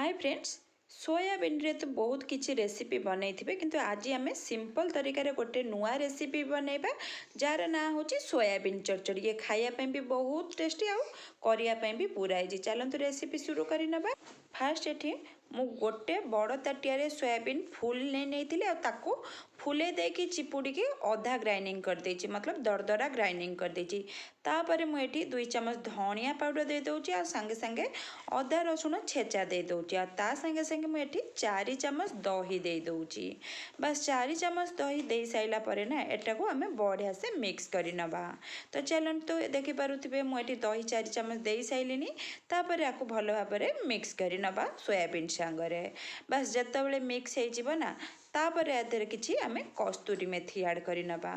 Hi friends, soybean रे तो बहुत किसी रेसिपी बनई थे किंतु आज आम सिंपल तरीके गोटे नुआ रेसिपी बनैबा जार ना हूँ सोयाबीन चरचड़ी। ये खायापी भी बहुत टेस्टी आउ करने भी पूरा इजी। चलतु रेसिपी शुरू कर नवा। फास्ट ये मु गोटे बड़ ताटिया सोयाबीन फुल नहीं ताकू फुले देकी चिपुड़ी अधा ग्राइंडिंग कर देची, मतलब दरदरा ग्राइंडिंग कर देची। तापर मुझे 2 चम्मच धनिया पाउडर दे दूची आ संगे संगे अदा रसुण छेचा दे दूची आ ता संगे संगे मुझे 4 चम्मच दही दे दूची। बस 4 चम्मच दही दे साइला परे ना एटा को हमें बढ़िया से मिक्स कर नवा। तो चलते तो देखि पारुथिबे मुझे दही 4 चम्मच दे साइलिनी। तापर याको भल भाव में मिक्स कर नवा सोयाबीन सांगरे। बस जितेबाला मिक्स हो ना तापर यादर किसी आम कस्तूरी मेथी ऐड कर नवा।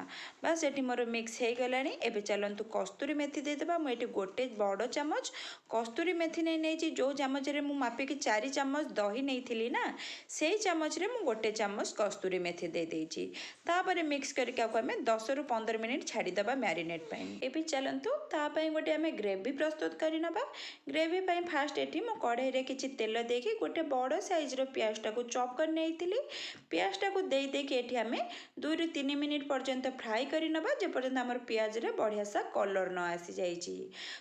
बस ये मोर मिक्स हो गला। एवं चलतु कस्तूरी मेथी देदेबा। मुझे गोटे बड़ चामच कस्तूरी मेथी नहीं जो चामच मु मापिकी 4 चम्मच दही नहीं ना से चामच रे मु गोटे चामच कस्तूरी मेथी दे देची। तापर मिक्स करके आम 10 ରୁ 15 मिनिट छाड़ीदबा मैरिनेट पाई। एवं चलतु तापाई गोटे आम ग्रेवी प्रस्तुत कर नवा। ग्रेवी पाई फास्ट ये मु कढ़ाई रे किछि तेल देकी गोटे बड़ साइज रो प्याज टाको चॉप कर नहीं प्याज टाको दे देकी एठी आमे 2 ରୁ 3 मिनिट पर्यंत फ्राई कर नवा जे पर्यंत हमर प्याज रे बढ़िया सा कलर न आसी जाइछि।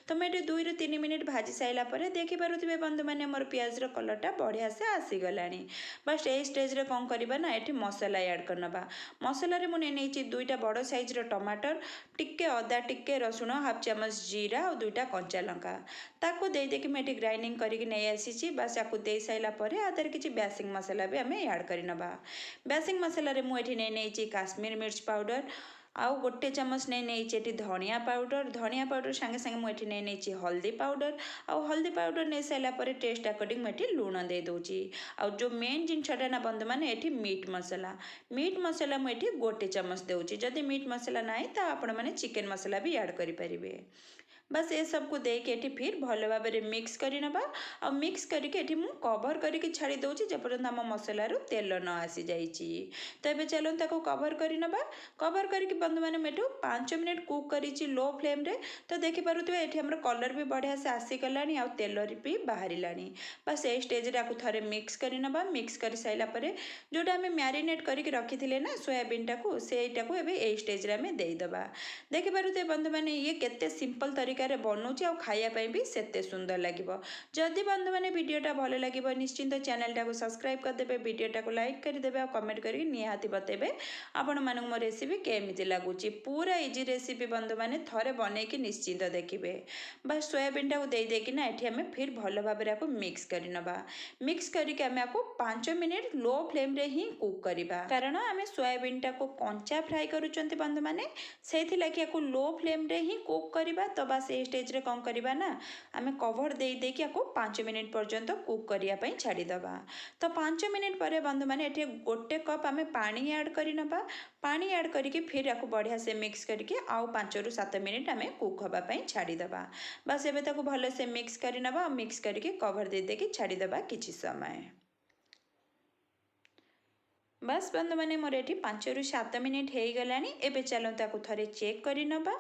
तो मैं 2 ରୁ 3 मिनिट भाजी साइला परे देखि पारुथिबे बंधु माने हमर प्याज रो कलरटा बढ़िया से आसी गलानी। बस ए स्टेज रे कोन करबा ना एठी मसाला ऐड कर नवा। मसाला रे मुने नेछि 2टा बड़ साइज रो टमाटर, टिक्के अदा, टिक्के रसुण, हाफ चम्मच जीरा और 2टा कच्चा लंका ताको दे देकी मैं ग्राइंडिंग करके नहीं आसी। बस याकू दे साइला परे आदर किछि बेसिंग मसाला भी आमे ऐड कर नवा। बेसिंग मसाला रे मुझे नहीं काश्मीर मिर्च पाउडर आउ गोटे चम्मच नहीं धनिया पाउडर संगे संगे मुझे नहीं हल्दी पाउडर आउ हल्दी पाउडर नहीं सारा पर टेस्ट अकॉर्डिंग मुझे लुण दे दूची। आउ जो मेन जिनसटा ना बंधु मैंने ये मीट मसला मुझे गोटे चम्मच दूची। जदि मीट मसला ना तो आपण मैंने चिकेन मसला भी ऐड करें। बस ये सबको देके एठी फिर भल भाव में मिक्स कर नवा। आ मिक्स करके मु कवर करके छाड़ी दूची जेपर्यंत आम मसलार तेल न आसी जाइछि। तो ये चलो ताको कवर कर नवा। कवर करके बंधु मैंने मेठू 5 मिनिट कुक करिछि लो फ्लेम रे। तो देखि पारुथिबे एठी हमर कलर भी बढ़िया से आसी गलानी आ तेल भी बाहरी लानी। बस ए स्टेज रे आकु थरे मिक्स कर नवा। मिक्स कर साइला परे जोटा हमें मैरिनेट करके रखिथिले ना सोयाबीन टाकू सेटाकू एबे ए स्टेज रे हमें दे दबा। देखि पारुथिबे बंधु मैंने ये केते सिंपल तरीका रे बनौछि आ खाया भी सेते सुंदर लागिबो। जदि बंधु मैंने वीडियोटा भल लागिबो निश्चिंत चैनल टाको सब्सक्राइब कर देबे, वीडियोटा को लाइक कर देबे और कमेंट करके निहाती बतेबे आपण मानक मो रेसिपी केमिति लागुची। पूरा इजी रेसिपी बंधु मैंने थरे बनेकी निश्चिंत देखिबे। बस सोयाबीन टाको दे देकी ना एठी हमें फिर भल भाव में मिक्स कर नवा। मिक्स करके आमे आको 5 मिनिट लो फ्लेम रे ही कुक करिबा, कारण आमे सोयाबीन टाको कंचा फ्राई करूचंती बंधु माने सेथि लागि आको लो फ्लेम रे ही कुक करिबा। तो बस ए स्टेज रे कौन करबा ना आमे कवर दे देकी आको 5 मिनिट पर्यंत कुक करिया पई छाड़ी दबा। तो 5 मिनिट परे बंधु माने एठी गोटे कप आमे पानी ऐड करि नबा। पानी ऐड करके फिर याको बढ़िया से मिक्स करके आउ 5 ରୁ 7 मिनिट आमे कुक होबा पई छाड़ी दबा। बस एबे ताको भले से मिक्स करि नबा। मिक्स करके कवर दे देकी छाड़ी दबा किछि समय। बस बंधु माने मोर एठी 5 ରୁ 7 मिनिट हे गलानी। एबे चलो ताको थरे चेक करि नबा।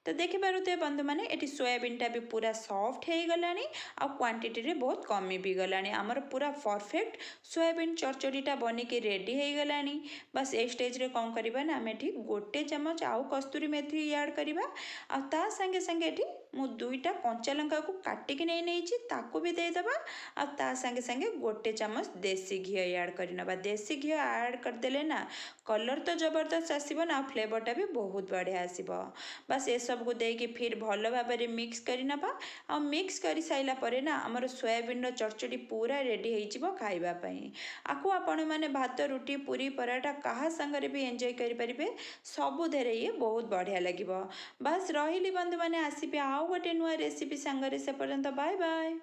तो देखि पारुथे बंधु माने एटी सोयाबीन टा भी पूरा सॉफ्ट हो गलानी आ क्वांटिटी रे बहुत कमी भी गलानी। आमर पूरा परफेक्ट सोयाबीन चरचड़ीटा बनिकी रेडी हो गलानी। बस ए स्टेज रे कौन करबा ना आमे एठी गोटे चम्मच आउ कस्तूरी मेथी ऐड करबा। आ ता संगे संगे एठी मु 2टा कंचा लंका को काटिकी नहीं ताको भी दे दबा। आ ता संगे संगे गोटे चम्मच देसी घी ऐड कर नबा। देसी घी ऐड कर देले ना कलर तो जबरदस्त आसीबो ना, फ्लेवरटा भी बहुत बढ़िया आसीबो। बस ये सब को देके फिर भल भाव में मिक्स कर नबा। आ मिक्स कर साइला परे ना हमर सोयाबीन रो चरचड़ी पूरा रेडी हो जिवो खाइबा पई। आको आपण माने भात, रुटी, पूरी, पराठा कहा संगरे भी एंजॉय करि परिबे। सबु धेरे ये बहुत बढ़िया लागिबो। बस रहिली बंधु माने आसीबे आउ गोटे नुआ रेसिपी संगरे। से पर्यंत बाय बाय।